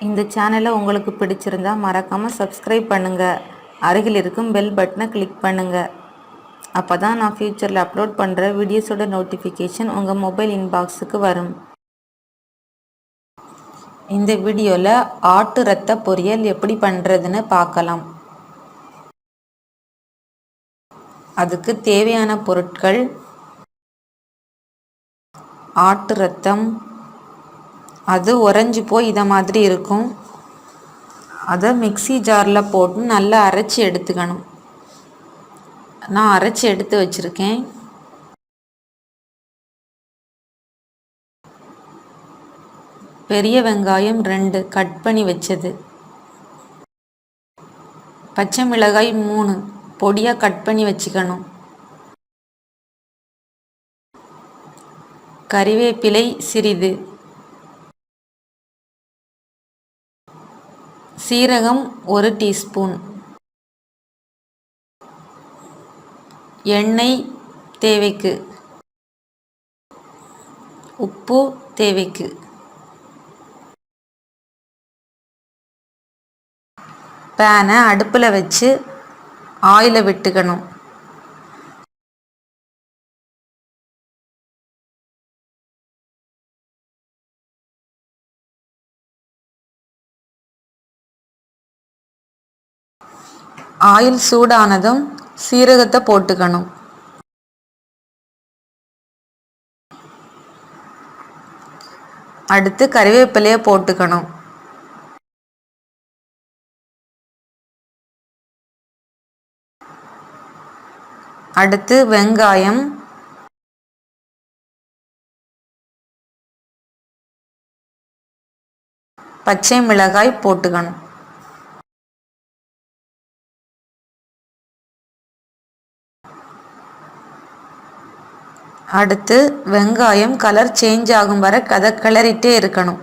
இந்த சேனலை உங்களுக்கு பிடிச்சிருந்தா மறக்காமல் சப்ஸ்கிரைப் பண்ணுங்கள். அருகில் இருக்கும் பெல் பட்டனை கிளிக் பண்ணுங்கள். அப்போ தான் நான் ஃப்யூச்சரில் அப்லோட் பண்ணுற வீடியோஸோட நோட்டிஃபிகேஷன் உங்கள் மொபைல் இன்பாக்ஸுக்கு வரும். இந்த வீடியோவில் ஆட்டு ரத்த பொரியல் எப்படி பண்ணுறதுன்னு பார்க்கலாம். அதுக்கு தேவையான பொருட்கள்: ஆட்டு ரத்தம், அது உறைஞ்சி போய் இதை மாதிரி இருக்கும். அதை மிக்ஸி ஜாரில் போட்டு நல்லா அரைச்சி எடுத்துக்கணும். நான் அரைச்சி எடுத்து வச்சுருக்கேன். பெரிய வெங்காயம் 2 கட் பண்ணி வச்சது. பச்சை மிளகாய் 3 பொடியாக கட் பண்ணி வச்சுக்கணும். கறிவேப்பிலை சிறிது, சீரகம் 1 டீஸ்பூன், எண்ணெய் தேவைக்கு, உப்பு தேவைக்கு. பேனை அடுப்பில் வச்சு ஆயிலை விட்டுக்கணும். ஆயில் சூடானதும் சீரகத்தை போட்டுக்கணும். அடுத்து கறிவேப்பிலையை போட்டுக்கணும். அடுத்து வெங்காயம், பச்சை மிளகாய் போட்டுக்கணும். அடுத்து வெங்காயம் கலர் சேஞ்ச் ஆகும் வரை கிளறிட்டே இருக்கணும்.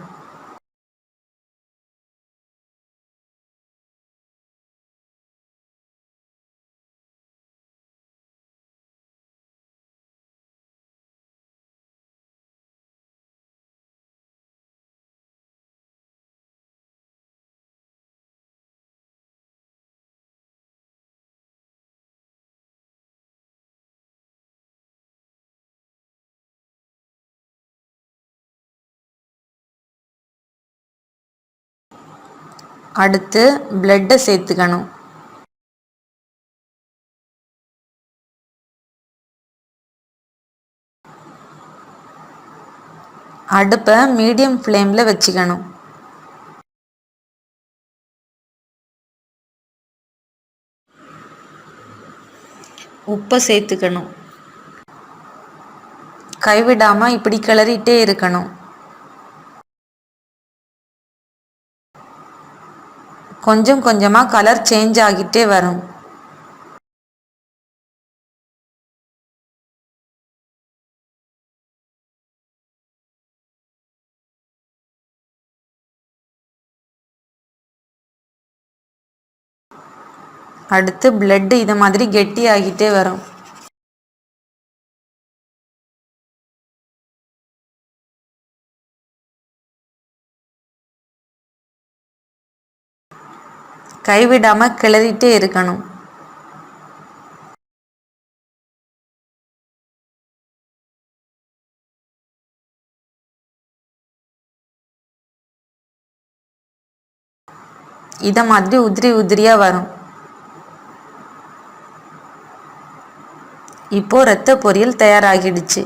அடுத்து பிளட்டை சேர்த்துக்கணும். அடுப்பை மீடியம் ஃப்ளேமில் வச்சுக்கணும். உப்பை சேர்த்துக்கணும். கைவிடாமல் இப்படி கிளறிட்டே இருக்கணும். கொஞ்சம் கொஞ்சமாக கலர் சேஞ்ச் ஆகிட்டே வரும். அடுத்து பிளட் இதை மாதிரி கெட்டி ஆகிட்டே வரும். கைவிடாமல் கிளறிட்டே இருக்கணும். இதை மாதிரி உதிரி உதிரியாக வரும். இப்போ ரத்த பொரியல் தயாராகிடுச்சு.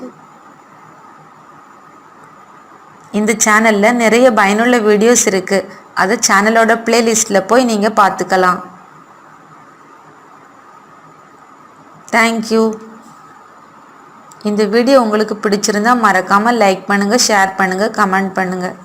இந்த சேனலில் நிறைய பயனுள்ள வீடியோஸ் இருக்குது. அதை சேனலோட பிளேலிஸ்ட்டில் போய் நீங்கள் பார்த்துக்கலாம். தேங்க்யூ. இந்த வீடியோ உங்களுக்கு பிடிச்சிருந்தா மறக்காமல் லைக் பண்ணுங்கள், ஷேர் பண்ணுங்கள், கமெண்ட் பண்ணுங்கள்.